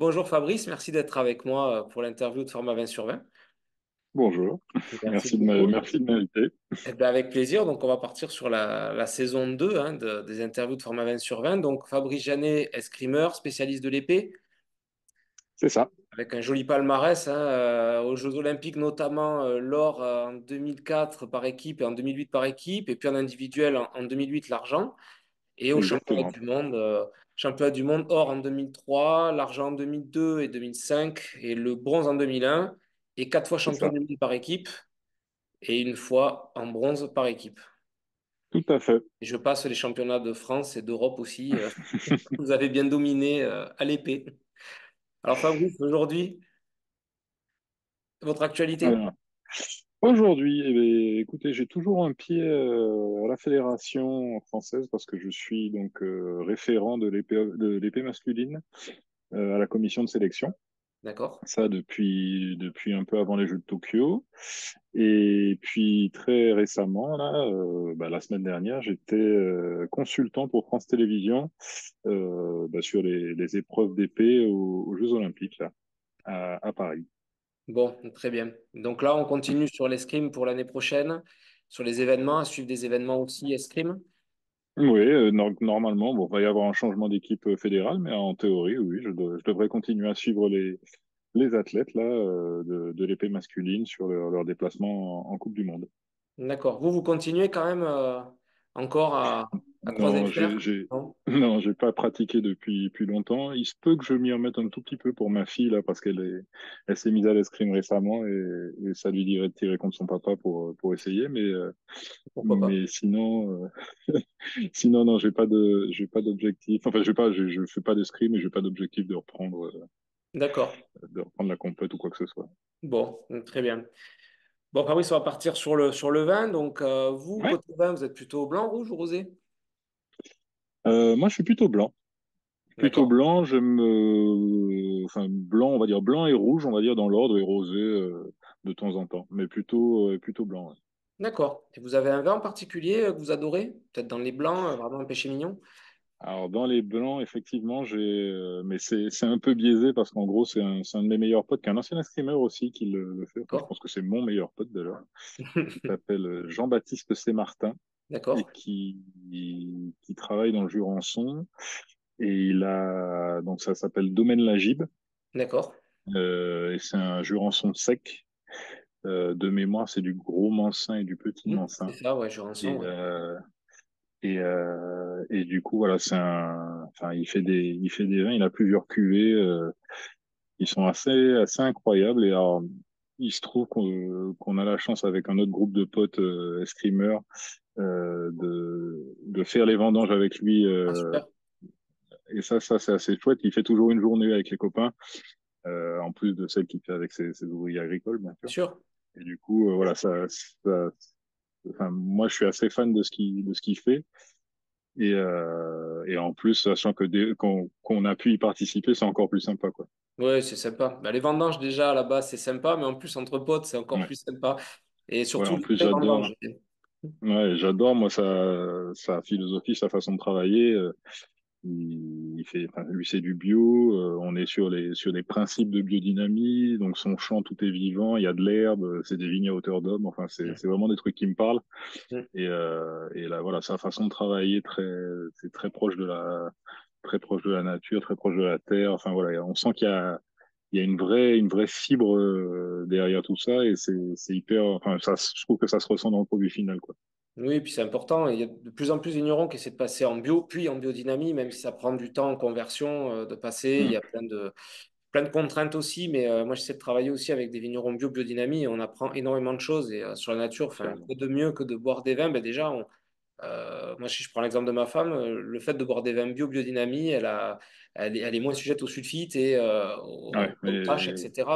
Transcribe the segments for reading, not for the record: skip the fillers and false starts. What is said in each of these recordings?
Bonjour Fabrice, merci d'être avec moi pour l'interview de Format 20 sur 20. Bonjour, Merci beaucoup. merci de m'inviter. Eh ben, avec plaisir. Donc, on va partir sur la saison 2 des interviews de Format 20 sur 20. Donc, Fabrice Janet, escrimeur, spécialiste de l'épée, C'est ça. avec un joli palmarès aux Jeux Olympiques, notamment l'or en 2004 par équipe et en 2008 par équipe, et puis en individuel en 2008 l'argent. Et au Exactement. championnat du monde or en 2003, l'argent en 2002 et 2005, et le bronze en 2001, et quatre fois C'est champion ça. du monde par équipe, et une fois en bronze par équipe. Tout à fait. Et je passe les championnats de France et d'Europe aussi. Vous avez bien dominé à l'épée. Alors Fabrice, aujourd'hui, votre actualité? Alors, aujourd'hui, eh bien, écoutez, j'ai toujours un pied à la fédération française parce que je suis donc référent de l'épée masculine à la commission de sélection. D'accord. Ça depuis un peu avant les Jeux de Tokyo. Et puis très récemment, là, la semaine dernière, j'étais consultant pour France Télévisions sur les épreuves d'épée aux Jeux Olympiques là, à Paris. Bon, très bien. Donc là, on continue sur l'escrime pour l'année prochaine, sur les événements, à suivre des événements aussi escrime. Oui, normalement, bon, il va y avoir un changement d'équipe fédérale, mais en théorie, oui, je devrais continuer à suivre les athlètes là, de l'épée masculine sur leur déplacement en Coupe du Monde. D'accord. Vous continuez quand même encore à croiser le Non, fer? Non? non, j'ai pas pratiqué depuis longtemps. Il se peut que je m'y remette un tout petit peu pour ma fille là, parce elle s'est mise à l'escrime récemment et ça lui dirait de tirer contre son papa pour essayer, Pourquoi pas? mais sinon, sinon non, j'ai pas d'objectif. Enfin, je fais pas d'escrime et j'ai pas d'objectif D'accord. de reprendre la compète ou quoi que ce soit. Bon, très bien. Bon, Fabrice, on va partir sur le vin. Donc, vous, Ouais. côté vin, vous êtes plutôt blanc, rouge ou rosé? Moi, je suis plutôt blanc. Plutôt D'accord. blanc, enfin blanc, on va dire blanc et rouge, on va dire dans l'ordre et rosé de temps en temps, mais plutôt blanc. Ouais. D'accord. Et vous avez un vin en particulier que vous adorez? Peut-être dans les blancs, vraiment un péché mignon? Alors dans les blancs, effectivement, mais c'est un peu biaisé parce qu'en gros c'est un de mes meilleurs potes, qui est un ancien escrimeur aussi qui le fait. Enfin, je D'accord. pense que c'est mon meilleur pote d'ailleurs, qui s'appelle Jean-Baptiste C. Martin et D'accord. qui travaille dans le Jurançon et il a donc ça s'appelle Domaine Lagib D'accord. et c'est un Jurançon sec. De mémoire, c'est du gros Mansin et du petit C'est Mansin. ça, ouais, je Et, ressens, ouais. et du coup, voilà, enfin, il fait des vins, il a plusieurs cuvées, qui sont assez incroyables. Et alors, il se trouve qu'on a la chance avec un autre groupe de potes, escrimeurs, de faire les vendanges avec lui. Ah, super. Et ça, c'est assez chouette. Il fait toujours une journée avec les copains, en plus de celle qu'il fait avec ses ouvriers agricoles, bien Bien sûr. sûr. Et du coup, voilà, enfin, moi, je suis assez fan de ce qu'il fait. Et en plus, sachant qu'on a pu y participer, c'est encore plus sympa, quoi. Ouais, c'est sympa. Bah, les vendanges, déjà, à la base, c'est sympa, mais en plus, entre potes, c'est encore Ouais. plus sympa. Et Ouais, surtout, en les plus, vraies vendanges. Ouais, j'adore, moi, sa philosophie, sa façon de travailler. Enfin, lui, c'est du bio. On est sur des principes de biodynamie. Donc, son champ, tout est vivant. Il y a de l'herbe. C'est des vignes à hauteur d'homme. Enfin, c'est vraiment des trucs qui me parlent. Mm. Et là, voilà, sa façon de travailler c'est très proche de la nature, très proche de la terre. Enfin, voilà, on sent il y a une vraie fibre derrière tout ça. Et c'est hyper, enfin, je trouve que ça se ressent dans le produit final, quoi. Oui, puis c'est important. Il y a de plus en plus de vignerons qui essaient de passer en bio, puis en biodynamie, même si ça prend du temps en conversion de passer. Il y Mm. a plein de contraintes aussi, mais moi, j'essaie de travailler aussi avec des vignerons biodynamie et on apprend énormément de choses. Et sur la nature, enfin, Carrément. quoi de mieux que de boire des vins? Ben déjà, moi, si je prends l'exemple de ma femme, le fait de boire des vins biodynamie, elle est moins sujette au sulfite et Ouais, au pH, mais etc.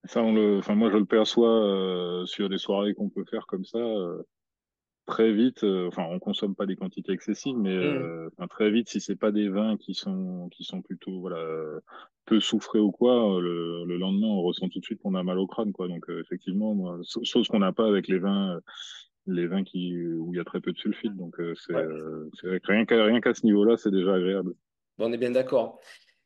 ça, enfin, moi, je le perçois sur des soirées qu'on peut faire comme ça. Très vite, enfin, on consomme pas des quantités excessives, mais Hmm. enfin, très vite, si c'est pas des vins qui sont plutôt voilà peu soufrés ou quoi, le lendemain, on ressent tout de suite qu'on a mal au crâne, quoi. Donc effectivement, moi, chose qu'on n'a pas avec les vins où il y a très peu de sulfite. Donc Ouais. c'est vrai que rien qu'à ce niveau-là, c'est déjà agréable. Bon, on est bien d'accord.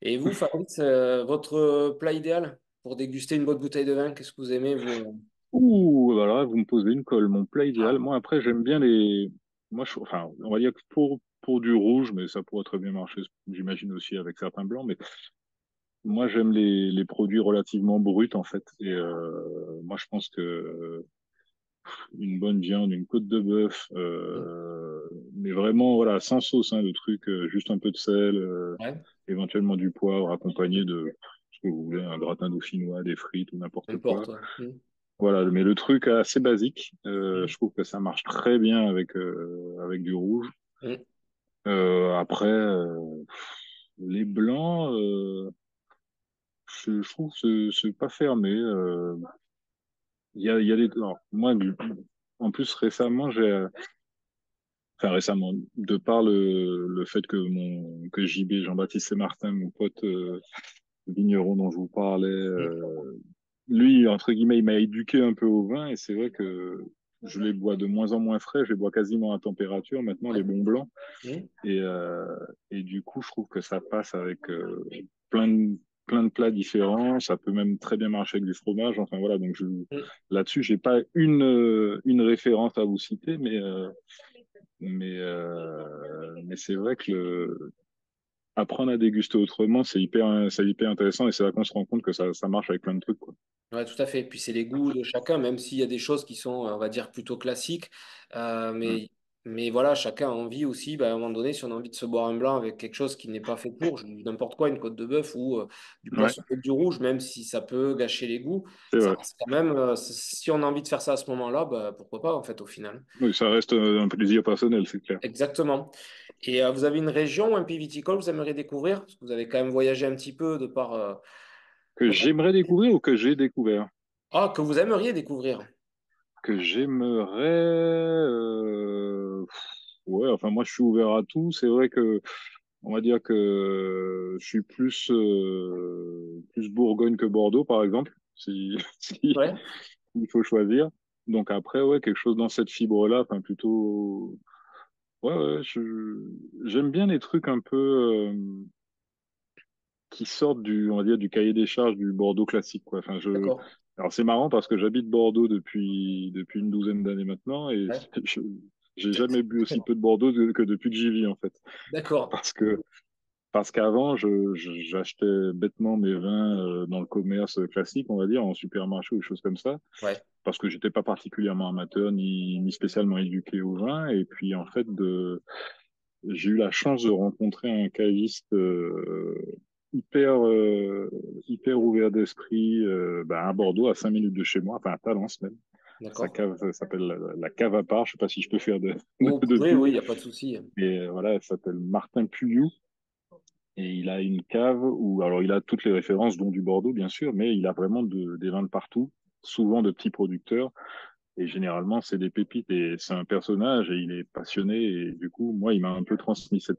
Et vous, Fabrice, votre plat idéal pour déguster une bonne bouteille de vin, qu'est-ce que vous aimez, vous? Ouh, alors là, vous me posez une colle. Mon plat idéal. Ah, Moi, après, j'aime bien les. Moi, enfin, on va dire que pour du rouge, mais ça pourrait très bien marcher, j'imagine aussi avec certains blancs. Mais moi, j'aime les produits relativement bruts, en fait. Et moi, je pense que une bonne viande, une côte de bœuf, mais vraiment, voilà, sans sauce, hein, le truc, juste un peu de sel, ouais, éventuellement du poivre, accompagné de ce que vous voulez, un gratin dauphinois, des frites ou n'importe n'importe. quoi. Ouais. Voilà, mais le truc assez basique, je Mm. trouve que ça marche très bien avec du rouge. Mm. Après, les blancs, je trouve que c'est pas fermé. Il y a des, alors, moi, en plus récemment, enfin récemment, de par le fait que JB, Jean-Baptiste et Martin, mon pote vigneron dont je vous parlais, Mm. lui, entre guillemets, il m'a éduqué un peu au vin et c'est vrai que je les bois de moins en moins frais, je les bois quasiment à température maintenant, les Ouais. bons blancs. Mm. Et, euh, et du coup, je trouve que ça passe avec plein de, plein de plats différents. Ça peut même très bien marcher avec du fromage. Enfin voilà, donc Mm. là-dessus, j'ai pas une référence à vous citer, mais c'est vrai que apprendre à déguster autrement, c'est hyper intéressant et c'est là qu'on se rend compte que ça marche avec plein de trucs, quoi. Ouais, tout à fait. Puis c'est les goûts de chacun, même s'il y a des choses qui sont, on va dire, plutôt classiques. Euh, Mm. mais, mais voilà, chacun a envie aussi, bah, à un moment donné, si on a envie de se boire un blanc avec quelque chose qui n'est pas fait pour, n'importe quoi, une côte de bœuf ou du Ouais, poisson avec du rouge, même si ça peut gâcher les goûts, c'est ça vrai. reste quand même, si on a envie de faire ça à ce moment-là, bah, pourquoi pas, en fait, au final. Oui, ça reste un plaisir personnel, c'est clair. Exactement. Et vous avez une région ou un pays viticole que vous aimeriez découvrir? Parce que vous avez quand même voyagé un petit peu de par Que votre... j'aimerais découvrir ou que j'ai découvert? Ah, que vous aimeriez découvrir. Que j'aimerais. Ouais, enfin, moi, je suis ouvert à tout. C'est vrai que, on va dire que je suis plus Bourgogne que Bordeaux, par exemple, si Ouais, il faut choisir. Donc après, ouais, quelque chose dans cette fibre-là, enfin, plutôt. Ouais, ouais, j'aime bien les trucs un peu qui sortent on va dire, du cahier des charges du Bordeaux classique, quoi. d'accord. Alors c'est marrant parce que j'habite Bordeaux depuis une douzaine d'années maintenant et Ouais. je, j'ai jamais bu aussi peu de Bordeaux que depuis que j'y vis, en fait. D'accord. Parce que, parce qu'avant, j'achetais bêtement mes vins dans le commerce classique, on va dire, en supermarché ou des choses comme ça, Ouais, parce que j'étais pas particulièrement amateur ni spécialement éduqué au vin. Et puis, en fait, j'ai eu la chance de rencontrer un caviste hyper, hyper ouvert d'esprit à Bordeaux, à 5 minutes de chez moi, enfin à Talence même. Sa d'accord. cave s'appelle la cave à part. Je sais pas si je peux faire Oh, vous de pouvez, pub. oui, il n'y a pas de souci. Et voilà, elle s'appelle Martin Puyou. Et il a une cave où, alors il a toutes les références, dont du Bordeaux, bien sûr, mais il a vraiment des vins de partout, souvent de petits producteurs. Et généralement, c'est des pépites et c'est un personnage et il est passionné. Et du coup, moi, il m'a un peu transmis ce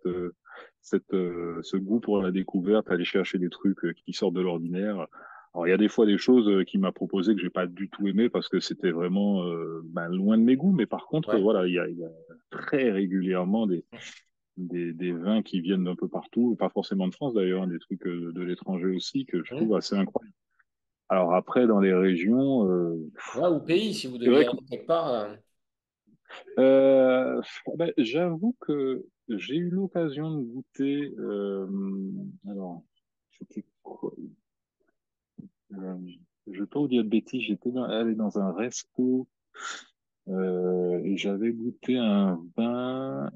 goût pour la découverte, aller chercher des trucs qui sortent de l'ordinaire. Alors, il y a des fois des choses qu'il m'a proposé que j'ai pas du tout aimé parce que c'était vraiment loin de mes goûts. Mais par contre, Ouais. voilà, il y a très régulièrement des vins qui viennent d'un peu partout, pas forcément de France d'ailleurs, hein, des trucs de l'étranger aussi que je trouve Hum. assez incroyables. Alors après, dans les régions, Ouais, ou pays, si vous c'est deviez vrai que aller quelque part. Euh, j'avoue que j'ai eu l'occasion de goûter. Alors, c'était quoi? Euh, je vais pas vous dire de bêtises. Allé dans un resto et j'avais goûté un vin.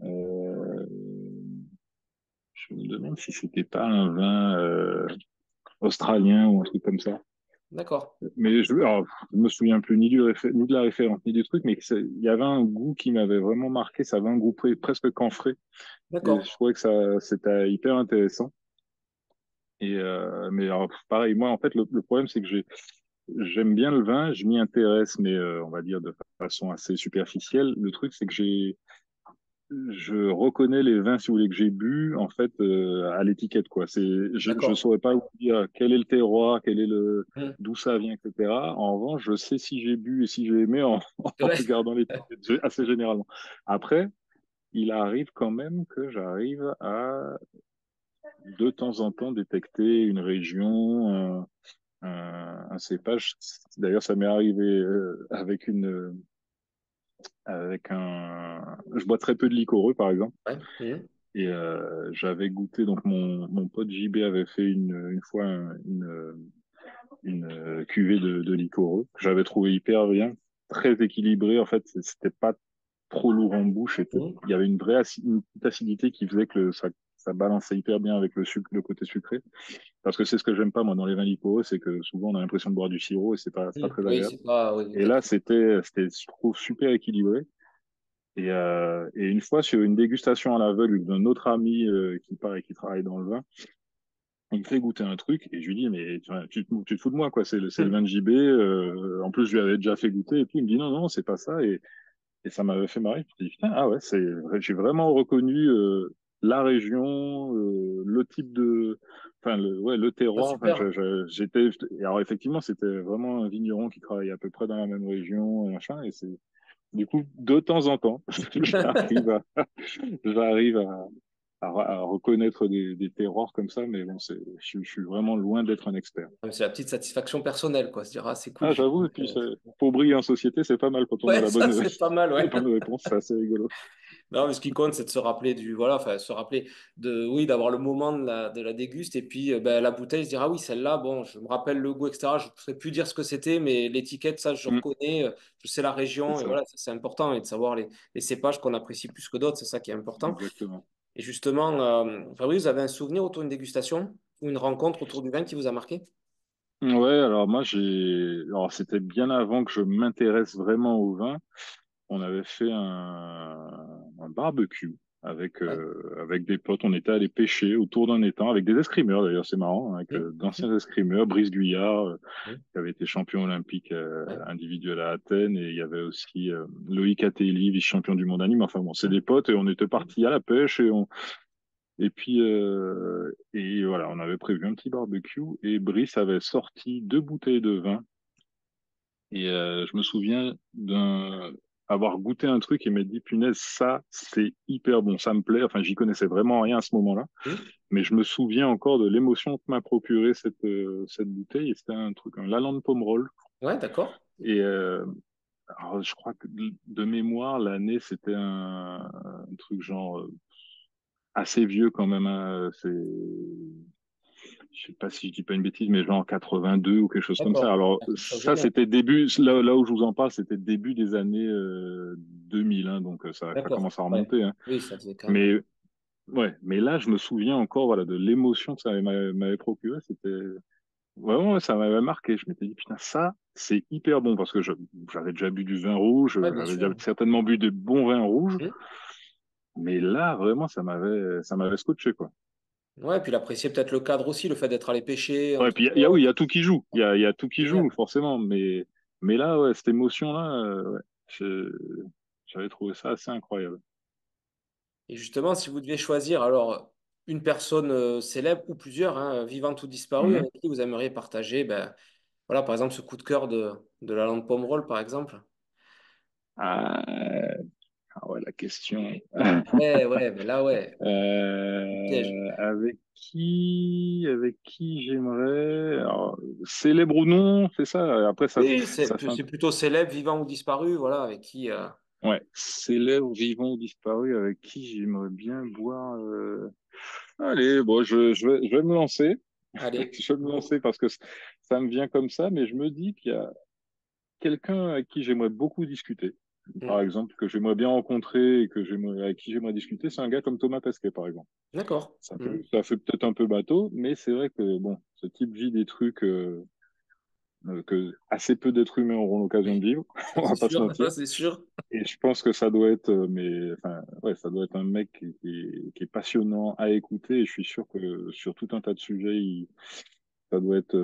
Je me demande si c'était pas un vin australien ou un truc comme ça. D'accord. Mais alors, je me souviens plus ni de la référence ni du truc, mais il y avait un goût qui m'avait vraiment marqué. Ça avait un goût presque camphré. Et D'accord. je trouvais que c'était hyper intéressant. Mais alors, pareil, moi, en fait, le problème, c'est que j'aime bien le vin, je m'y intéresse, mais on va dire de façon assez superficielle. Le truc, c'est que je reconnais les vins, si vous voulez, que j'ai bu, en fait, à l'étiquette, quoi. Je D'accord. saurais pas vous dire quel est le terroir, Hum. d'où ça vient, etc. En revanche, je sais si j'ai bu et si j'ai aimé en, en Ouais. regardant l'étiquette, assez généralement. Après, il arrive quand même que j'arrive à de temps en temps détecter une région, un cépage. D'ailleurs, ça m'est arrivé avec un. Je bois très peu de liquoreux, par exemple. Ouais. Mhm. Et j'avais goûté, donc mon pote JB avait fait une fois une cuvée de liquoreux que j'avais trouvé hyper bien, très équilibré. En fait, c'était pas trop lourd en bouche. Mhm. Il y avait une petite acidité qui faisait que ça balançait hyper bien avec le sucre, le côté sucré. Parce que c'est ce que j'aime pas, moi, dans les vins liquoreux, c'est que souvent on a l'impression de boire du sirop et c'est pas Mhm. très Oui, agréable. c'est pas. Oui, Et là, exactement. je trouve, super équilibré. Et une fois, sur une dégustation à l'aveugle d'un autre ami qui paraît qui travaille dans le vin, il me fait goûter un truc et je lui dis, mais tu te fous de moi, quoi, c'est le vin de JB. En plus, je lui avais déjà fait goûter et tout. Il me dit, non, non, c'est pas ça. Et ça m'avait fait marrer. Je me dis, putain, ah ouais, j'ai vraiment reconnu la région, le type de. Enfin, ouais, le Ah, terroir. Enfin, super. et alors, effectivement, c'était vraiment un vigneron qui travaillait à peu près dans la même région, et machin. Et c'est. Du coup, de temps en temps, j'arrive à, j'arrive à reconnaître des terroirs comme ça, mais bon, je suis vraiment loin d'être un expert. C'est la petite satisfaction personnelle, quoi. Se dire, ah, c'est cool. Ah, j'avoue, et puis pour briller en société, c'est pas mal quand on a Ouais, ça, c'est pas mal, la ouais. bonne réponse, c'est assez rigolo. Non, mais ce qui compte, c'est de se rappeler voilà, enfin, se rappeler oui, d'avoir le moment de la déguste et puis ben, la bouteille, se dire, ah oui, celle-là, bon, je me rappelle le goût, etc. Je ne saurais plus dire ce que c'était, mais l'étiquette, ça, je Mm, reconnais, je sais la c'est région et ça, voilà, ça, c'est important et de savoir les cépages qu'on apprécie plus que d'autres, c'est ça qui est important. exactement. Et justement, Fabrice, vous avez un souvenir autour d'une dégustation ou une rencontre autour du vin qui vous a marqué? Ouais, alors moi, alors c'était bien avant que je m'intéresse vraiment au vin. On avait fait un barbecue Ouais. avec des potes. On était allés pêcher autour d'un étang avec des escrimeurs, d'ailleurs, c'est marrant, hein, avec Hum, d'anciens escrimeurs, Brice Guyard, hum, qui avait été champion olympique ouais. individuel à Athènes, et il y avait aussi Loïc Ateli, vice-champion du monde anime. Enfin bon, c'est Hum, des potes et on était hum. partis à la pêche et puis et voilà, on avait prévu un petit barbecue et Brice avait sorti 2 bouteilles de vin et je me souviens d'un avoir goûté un truc et m'être dit punaise, ça c'est hyper bon, ça me plaît. Enfin, j'y connaissais vraiment rien à ce moment-là, Hum. mais je me souviens encore de l'émotion que m'a procuré cette bouteille et c'était un truc, un Lalande Pomerol. Ouais, d'accord. Et alors, je crois que de mémoire, l'année, c'était un truc genre assez vieux quand même, hein. Je sais pas si je dis pas une bêtise, mais genre 82 ou quelque chose comme ça. D'accord. Alors, Quelque chose de ça, neuf. c'était début, là où je vous en parle, c'était début des années 2000, hein, donc ça D'accord. commence à Ouais. remonter, hein. Oui, ça faisait quand même. Mais, ouais, mais là, je me souviens encore, voilà, de l'émotion que ça m'avait procuré. C'était, vraiment, ouais, ça m'avait marqué. Je m'étais dit, putain, ça, c'est hyper bon parce que j'avais déjà bu du vin rouge, Ouais, bien j'avais sûr. déjà certainement bu de bons vins rouges, Hum. mais là, vraiment, ça m'avait scotché, quoi. Ouais, puis l'apprécier peut-être le cadre aussi, le fait d'être allé pêcher Ouais, entre puis oui, il potes. y a tout qui joue. Il y a tout qui joue, Génial. forcément. Mais là, ouais, cette émotion-là, ouais, je- j'avais trouvé ça assez incroyable. Et justement, si vous deviez choisir alors une personne célèbre ou plusieurs, hein, vivante ou disparue, Mhm. avec qui vous aimeriez partager, ben, voilà, par exemple, ce coup de cœur de la lampe Pomerol, par exemple. Ah, ouais, la question. Ouais, ouais, ben là, ouais, piège. Avec qui j'aimerais. Alors, célèbre ou non, c'est ça. Après, Oui, ça fait un c'est plutôt célèbre, vivant ou disparu, voilà, avec qui. Ouais, célèbre, vivant ou disparu, avec qui j'aimerais bien boire. Allez, bon, je vais me lancer. Allez. Je vais me lancer parce que ça me vient comme ça, mais je me dis qu'il y a quelqu'un avec qui j'aimerais beaucoup discuter. Par Hmm. exemple, que j'aimerais bien rencontrer et avec qui j'aimerais discuter, c'est un gars comme Thomas Pesquet, par exemple. D'accord. Ça Hmm. fait, ça fait peut-être un peu bateau, mais c'est vrai que bon, ce type vit des trucs que assez peu d'êtres humains auront l'occasion de Oui, vivre. ça On c'est va pas se sûr, mentir. ça c'est sûr. Et je pense que ça doit être, mais enfin, ouais, ça doit être un mec qui est passionnant à écouter. Et je suis sûr que sur tout un tas de sujets, ça doit être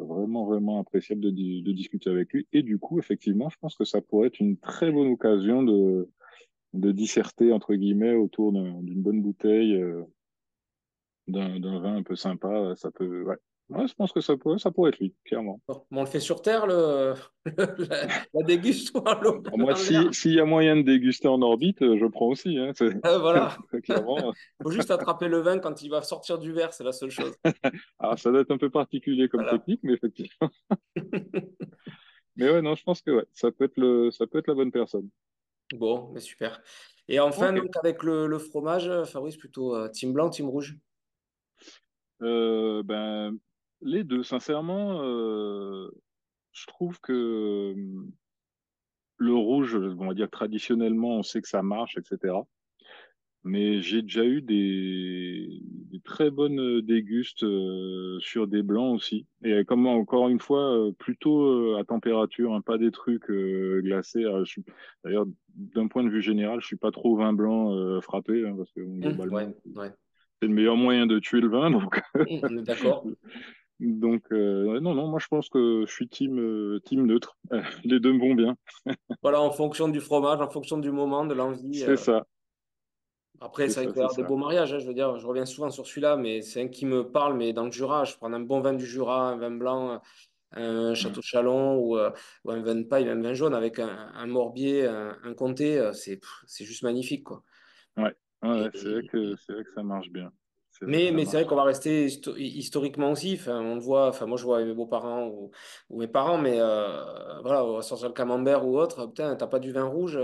vraiment, vraiment appréciable de discuter avec lui. Et du coup, effectivement, je pense que ça pourrait être une très bonne occasion de disserter, entre guillemets, autour d'une bonne bouteille, d'un vin un peu sympa. Ça peut, ouais. Ouais, je pense que ça pourrait être lui, clairement. Bon, on le fait sur Terre, la déguste ou Moi, en l'air? s'il y a moyen de déguster en orbite, je prends aussi, hein, Voilà. très clairement. Faut juste attraper le vin quand il va sortir du verre, c'est la seule chose. Alors, ça doit être un peu particulier comme Voilà. technique, mais effectivement. Mais ouais, non, je pense que ouais, ça peut être la bonne personne. Bon, mais super. Et enfin, Ok. donc avec le fromage, Fabrice, plutôt team blanc, team rouge? Ben, les deux, sincèrement, je trouve que le rouge, on va dire traditionnellement, on sait que ça marche, etc. Mais j'ai déjà eu des très bonnes dégustes sur des blancs aussi. Et comme encore une fois, plutôt à température, hein, pas des trucs glacés. D'ailleurs, d'un point de vue général, je suis pas trop vin blanc frappé, hein, parce que bon, Ouais, globalement, ouais. c'est le meilleur moyen de tuer le vin. Donc, On est d'accord. ouais, non, non, moi je pense que je suis team neutre. Les deux me vont bien. Voilà, en fonction du fromage, en fonction du moment, de l'envie. C'est ça, Après, c'est vrai qu'il peut y c'est avoir des ça. beaux mariages, hein, je veux dire, je reviens souvent sur celui-là, mais c'est un qui me parle, mais dans le Jura, je prends un bon vin du Jura, un vin blanc, un Mm. Château Chalon ou un vin de paille, un vin jaune avec un Morbier, un Comté, c'est juste magnifique, quoi. Ouais, ouais, ouais, Et, c'est vrai que ça marche bien. C'est vrai que ça mais c'est vrai marche qu'on va rester historiquement aussi. Enfin, on le voit, enfin, moi je vois avec mes beaux-parents ou mes parents, mais voilà, on va sortir le camembert ou autre. Putain, t'as pas du vin rouge?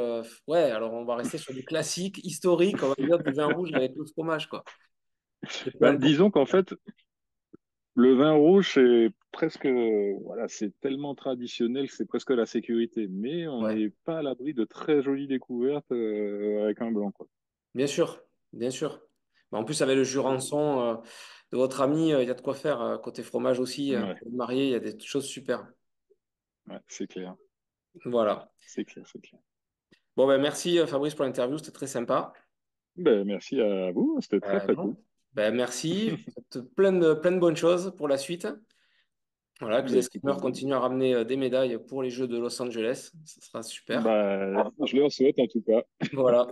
Ouais, alors on va rester sur du classique, historique, on va dire du vin rouge avec le fromage, quoi. Et peu Bah, importe. disons qu'en fait, le vin rouge, c'est presque, voilà, c'est tellement traditionnel que c'est presque la sécurité. Mais on Ouais, n'est pas à l'abri de très jolies découvertes avec un blanc, quoi. bien sûr, bien sûr. Mais en plus, avec le Jurançon de votre ami, il y a de quoi faire. Côté fromage aussi, Ouais, pour le marié, il y a des choses super. ouais, c'est clair, Voilà. c'est clair, c'est clair. Bon, ben merci Fabrice pour l'interview, c'était très sympa. Ben, merci à vous, c'était très très cool. Non. Ben, merci. Je vous souhaite plein de bonnes choses pour la suite. Voilà, que les Ben, écoutez, escrimeurs continuent à ramener des médailles pour les Jeux de Los Angeles. Ce sera super. bah, je leur souhaite en tout cas. Voilà.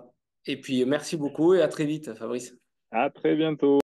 Et puis, merci beaucoup et à très vite, Fabrice. À très bientôt.